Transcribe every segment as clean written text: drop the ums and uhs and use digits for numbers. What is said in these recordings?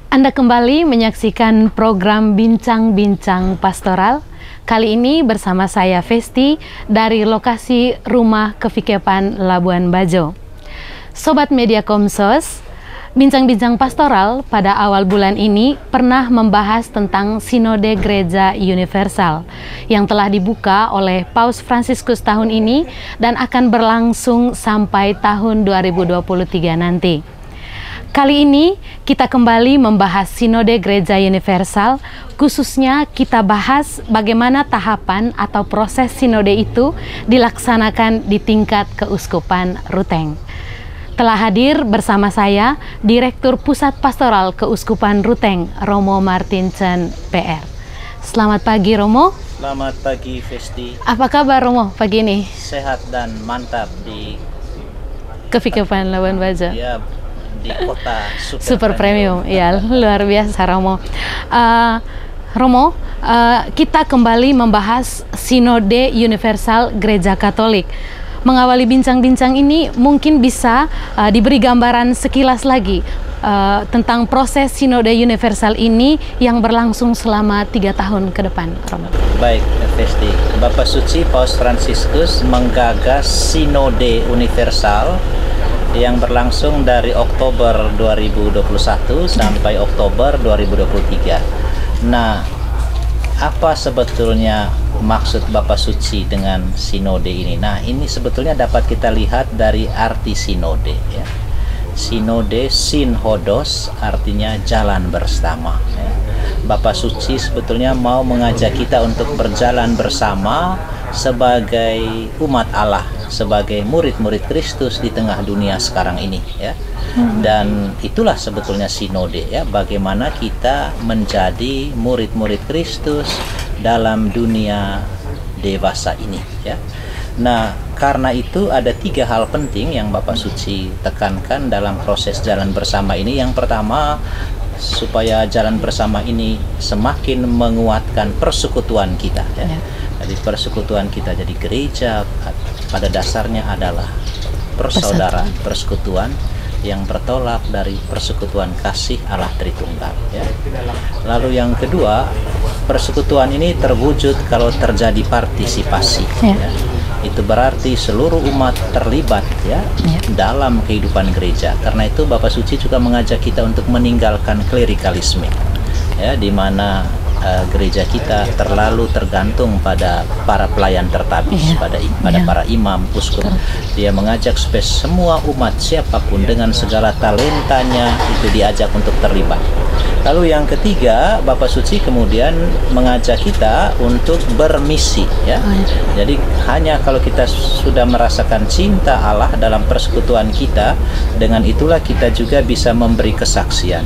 Anda kembali menyaksikan program Bincang-Bincang Pastoral. Kali ini bersama saya Festi dari lokasi Rumah Kefikepan Labuan Bajo. Sobat Media Komsos, Bincang-Bincang Pastoral pada awal bulan ini pernah membahas tentang Sinode Gereja Universal yang telah dibuka oleh Paus Fransiskus tahun ini dan akan berlangsung sampai tahun 2023 nanti. Kali ini kita kembali membahas Sinode Gereja Universal, khususnya kita bahas bagaimana tahapan atau proses sinode itu dilaksanakan di tingkat Keuskupan Ruteng. Telah hadir bersama saya Direktur Pusat Pastoral Keuskupan Ruteng, Romo Martinchen PR. Selamat pagi Romo. Selamat pagi Festi. Apa kabar Romo pagi ini? Sehat dan mantap di Kefikepan Labuan Bajo. Ya, di kota super premium. Ya, luar biasa Romo. Romo, kita kembali membahas Sinode Universal Gereja Katolik. Mengawali bincang-bincang ini mungkin bisa diberi gambaran sekilas lagi tentang proses Sinode Universal ini yang berlangsung selama 3 tahun ke depan, Romo. Baik, Festi. Bapak Suci Paus Fransiskus menggagas Sinode Universal yang berlangsung dari Oktober 2021 sampai Oktober 2023. Nah, apa sebetulnya maksud Bapak Suci dengan sinode ini? Nah, ini sebetulnya dapat kita lihat dari arti sinode, ya. Sinode, sinhodos, artinya jalan bersama, ya. Bapak Suci sebetulnya mau mengajak kita untuk berjalan bersama sebagai umat Allah, sebagai murid-murid Kristus di tengah dunia sekarang ini, ya. Dan itulah sebetulnya sinode, ya, bagaimana kita menjadi murid-murid Kristus dalam dunia dewasa ini, ya. Nah, karena itu ada 3 hal penting yang Bapak Suci tekankan dalam proses jalan bersama ini. Yang pertama, supaya jalan bersama ini semakin menguatkan persekutuan kita, ya. Jadi persekutuan kita jadi gereja pada dasarnya adalah persaudaraan, persekutuan yang bertolak dari persekutuan kasih Allah Tritunggal, ya. Lalu yang kedua, persekutuan ini terwujud kalau terjadi partisipasi, ya. Itu berarti seluruh umat terlibat, ya, dalam kehidupan gereja. Karena itu Bapak Suci juga mengajak kita untuk meninggalkan klerikalisme, ya, di mana gereja kita terlalu tergantung pada para pelayan tertabis, pada para imam, uskup. Dia mengajak supaya semua umat siapapun dengan segala talentanya itu diajak untuk terlibat. Lalu yang ketiga, Bapak Suci kemudian mengajak kita untuk bermisi, ya. Jadi hanya kalau kita sudah merasakan cinta Allah dalam persekutuan kita, dengan itulah kita juga bisa memberi kesaksian.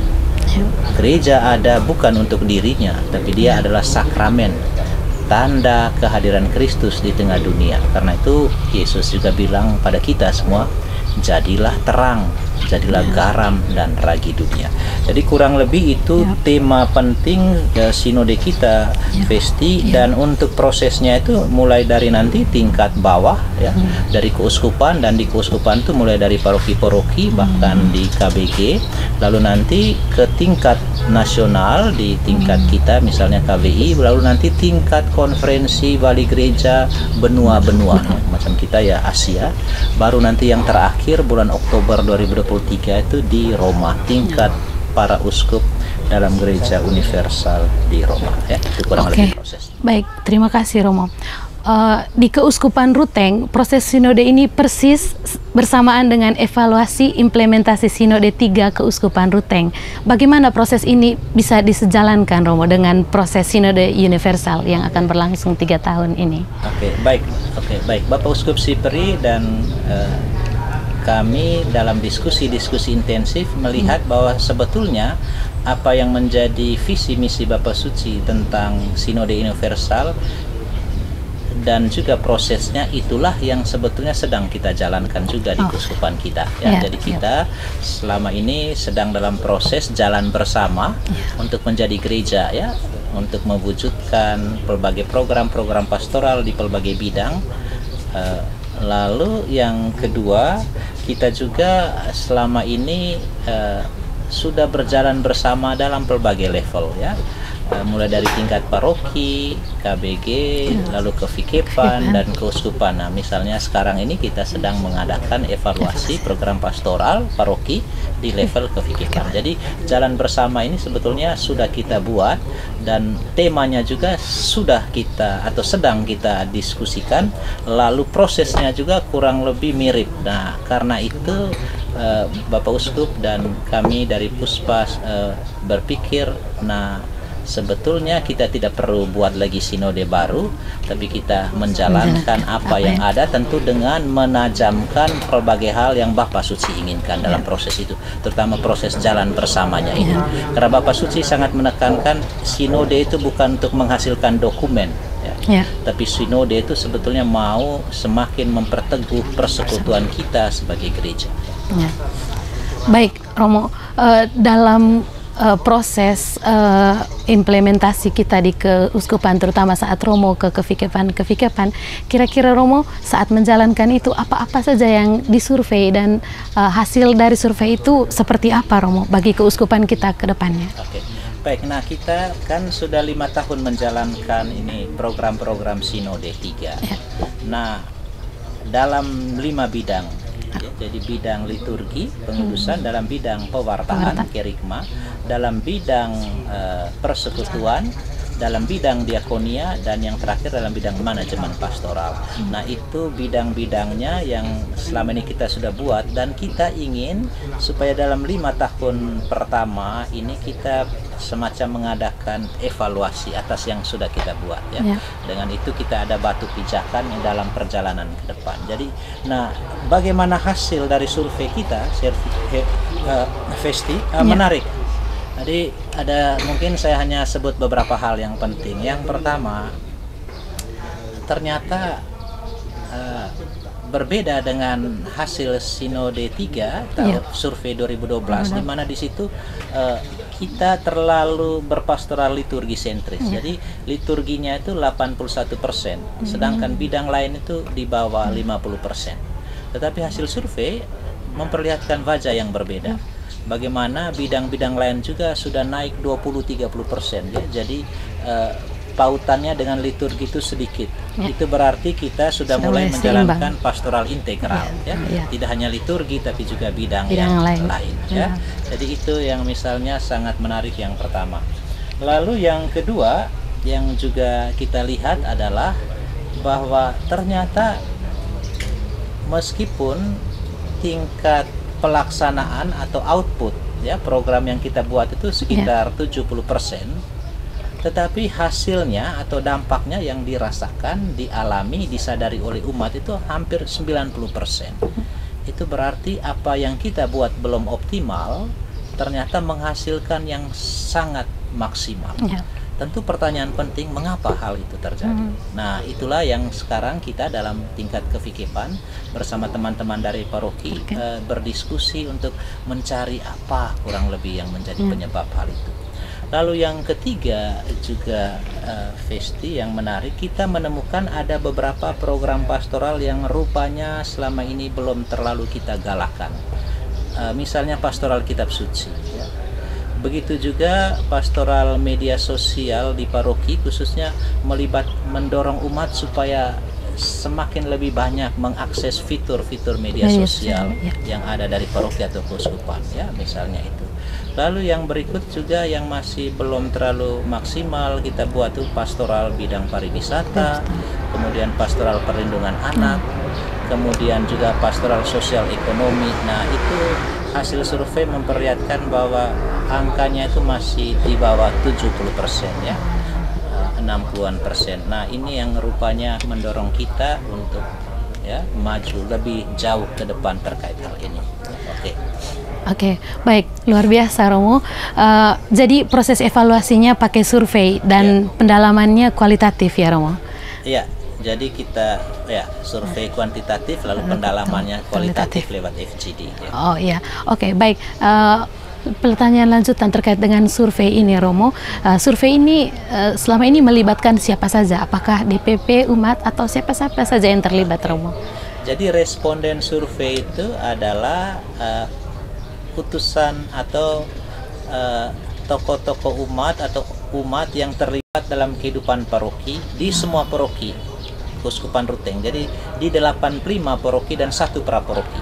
Gereja ada bukan untuk dirinya, tapi dia adalah sakramen, tanda kehadiran Kristus di tengah dunia. Karena itu Yesus juga bilang pada kita semua, jadilah terang, jadilah garam dan ragi dunia. Jadi kurang lebih itu tema penting sinode kita, Festi. Dan untuk prosesnya itu mulai dari nanti tingkat bawah, ya, dari keuskupan, dan di keuskupan itu mulai dari paroki-paroki, bahkan di KBG, lalu nanti ke tingkat nasional di tingkat kita misalnya KBI, lalu nanti tingkat konferensi wali gereja benua-benua, macam kita ya Asia, baru nanti yang terakhir bulan Oktober 2023 itu di Roma, tingkat para uskup dalam gereja universal di Roma, ya. Itu kurang lebih proses. Baik, terima kasih Romo. Di Keuskupan Ruteng, proses sinode ini persis bersamaan dengan evaluasi implementasi sinode 3 Keuskupan Ruteng. Bagaimana proses ini bisa disejalankan Romo dengan proses sinode universal yang akan berlangsung 3 tahun ini? Oke, baik. Bapak Uskup Siperi dan kami dalam diskusi intensif melihat bahwa sebetulnya apa yang menjadi visi misi Bapak Suci tentang Sinode Universal dan juga prosesnya itulah yang sebetulnya sedang kita jalankan juga di keuskupan kita, ya. Jadi kita selama ini sedang dalam proses jalan bersama untuk menjadi gereja, ya, untuk mewujudkan berbagai program-program pastoral di berbagai bidang. Lalu yang kedua, kita juga selama ini sudah berjalan bersama dalam berbagai level ya. Mulai dari tingkat paroki, KBG, lalu ke Fikepan dan keuskupan. Nah, misalnya sekarang ini kita sedang mengadakan evaluasi program pastoral paroki di level ke Fikepan. Jadi jalan bersama ini sebetulnya sudah kita buat dan temanya juga sudah kita atau sedang kita diskusikan. Lalu prosesnya juga kurang lebih mirip. Nah, karena itu Bapak Uskup dan kami dari Puspas berpikir, sebetulnya kita tidak perlu buat lagi sinode baru, tapi kita menjalankan apa yang ada, tentu dengan menajamkan berbagai hal yang Bapak Suci inginkan dalam proses itu, terutama proses jalan bersamanya ini. Karena Bapak Suci sangat menekankan sinode itu bukan untuk menghasilkan dokumen, tapi sinode itu sebetulnya mau semakin memperteguh persekutuan kita sebagai gereja. Baik, Romo, dalam proses implementasi kita di keuskupan, terutama saat Romo ke Fikepan, kira-kira Romo saat menjalankan itu apa-apa saja yang disurvei dan hasil dari survei itu seperti apa, Romo, bagi keuskupan kita ke depannya? Oke. Baik, nah kita kan sudah 5 tahun menjalankan ini program-program Sinode 3. Nah, dalam 5 bidang, jadi bidang liturgi, pengudusan, dalam bidang pewartaan, kerikma, dalam bidang persekutuan, dalam bidang diakonia, dan yang terakhir dalam bidang manajemen pastoral. Nah, itu bidang-bidangnya yang selama ini kita sudah buat, dan kita ingin supaya dalam 5 tahun pertama ini kita semacam mengadakan evaluasi atas yang sudah kita buat ya. Dengan itu kita ada batu pijakan yang dalam perjalanan ke depan. Jadi, nah, bagaimana hasil dari survei kita, Festi, menarik. Jadi mungkin saya hanya sebut beberapa hal yang penting. Yang pertama, ternyata berbeda dengan hasil Sinode 3 tahun survei 2012, di mana di situ kita terlalu berpastoral liturgi sentris. Jadi liturginya itu 81%, sedangkan bidang lain itu di bawah 50%. Tetapi hasil survei memperlihatkan wajah yang berbeda. Bagaimana bidang-bidang lain juga sudah naik 20-30% ya. Jadi pautannya dengan liturgi itu sedikit. Itu berarti kita sudah mulai menjalankan pastoral integral Tidak hanya liturgi tapi juga bidang yang lain ya. Jadi itu yang misalnya sangat menarik yang pertama. Lalu yang kedua yang juga kita lihat adalah bahwa ternyata meskipun tingkat pelaksanaan atau output ya program yang kita buat itu sekitar 70%, tetapi hasilnya atau dampaknya yang dirasakan, dialami, disadari oleh umat itu hampir 90%. Itu berarti apa yang kita buat belum optimal ternyata menghasilkan yang sangat maksimal. Tentu pertanyaan penting, mengapa hal itu terjadi? Nah, itulah yang sekarang kita dalam tingkat kefikepan bersama teman-teman dari paroki berdiskusi untuk mencari apa kurang lebih yang menjadi penyebab hal itu. Lalu yang ketiga juga Festi, yang menarik, kita menemukan ada beberapa program pastoral yang rupanya selama ini belum terlalu kita galakan. Misalnya pastoral kitab suci ya. Begitu juga pastoral media sosial di paroki, khususnya mendorong umat supaya semakin lebih banyak mengakses fitur-fitur media sosial yang ada dari paroki atau keuskupan ya, misalnya itu. Lalu yang berikut juga yang masih belum terlalu maksimal kita buat tuh pastoral bidang pariwisata, kemudian pastoral perlindungan anak, kemudian juga pastoral sosial ekonomi. Nah, itu hasil survei memperlihatkan bahwa angkanya itu masih di bawah 70% ya, 60-an%. Nah, ini yang rupanya mendorong kita untuk ya maju lebih jauh ke depan terkait hal ini. Oke, baik, luar biasa Romo. Jadi proses evaluasinya pakai survei dan pendalamannya kualitatif ya Romo? Iya, jadi kita survei kuantitatif lalu pendalamannya kualitatif lewat FGD. Oh iya, oke, baik. Pertanyaan lanjutan terkait dengan survei ini Romo. Survei ini selama ini melibatkan siapa saja? Apakah DPP, umat, atau siapa-siapa saja yang terlibat Romo? Jadi responden survei itu adalah utusan atau tokoh-tokoh umat atau umat yang terlibat dalam kehidupan paroki di semua paroki Keuskupan Ruteng. Jadi di 85 paroki dan 1 praparoki.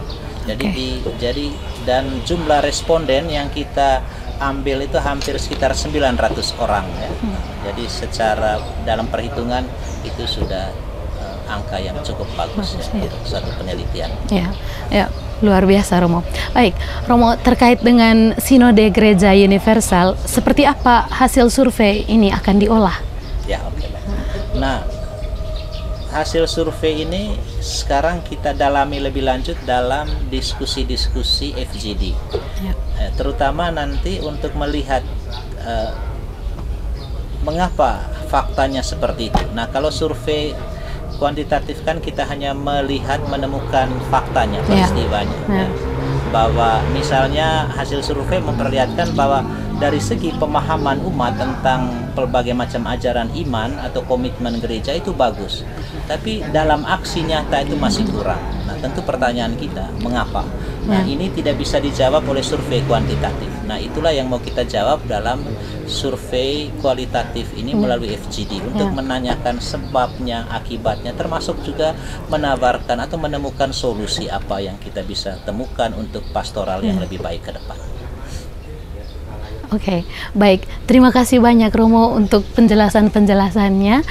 Jadi dan jumlah responden yang kita ambil itu hampir sekitar 900 orang ya. Jadi secara dalam perhitungan itu sudah angka yang cukup bagus ya, untuk satu penelitian. Ya, luar biasa Romo. Baik, Romo, terkait dengan Sinode Gereja Universal, seperti apa hasil survei ini akan diolah? Ya, oke. Nah, hasil survei ini sekarang kita dalami lebih lanjut dalam diskusi-diskusi FGD, terutama nanti untuk melihat mengapa faktanya seperti itu. Nah, kalau survei kuantitatif kan kita hanya melihat menemukan faktanya, peristiwanya, bahwa misalnya hasil survei memperlihatkan bahwa dari segi pemahaman umat tentang berbagai macam ajaran iman atau komitmen gereja itu bagus, tapi dalam aksi nyata itu masih kurang. Nah, tentu pertanyaan kita, mengapa? Nah, ini tidak bisa dijawab oleh survei kuantitatif. Nah, itulah yang mau kita jawab dalam survei kualitatif ini melalui FGD, untuk menanyakan sebabnya, akibatnya, termasuk juga menawarkan atau menemukan solusi apa yang kita bisa temukan untuk pastoral yang lebih baik ke depan. Oke, baik. Terima kasih banyak Romo untuk penjelasan-penjelasannya.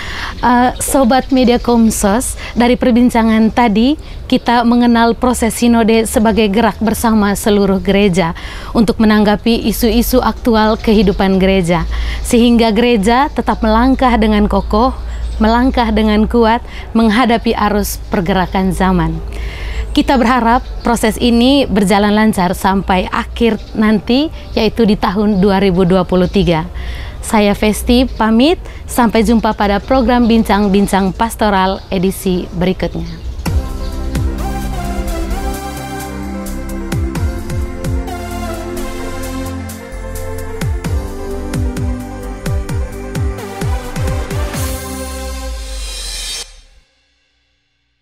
Sobat Media Komsos, dari perbincangan tadi kita mengenal proses sinode sebagai gerak bersama seluruh gereja untuk menanggapi isu-isu aktual kehidupan gereja, sehingga gereja tetap melangkah dengan kokoh, melangkah dengan kuat menghadapi arus pergerakan zaman. Kita berharap proses ini berjalan lancar sampai akhir nanti, yaitu di tahun 2023. Saya Vesti pamit, sampai jumpa pada program Bincang-Bincang Pastoral edisi berikutnya.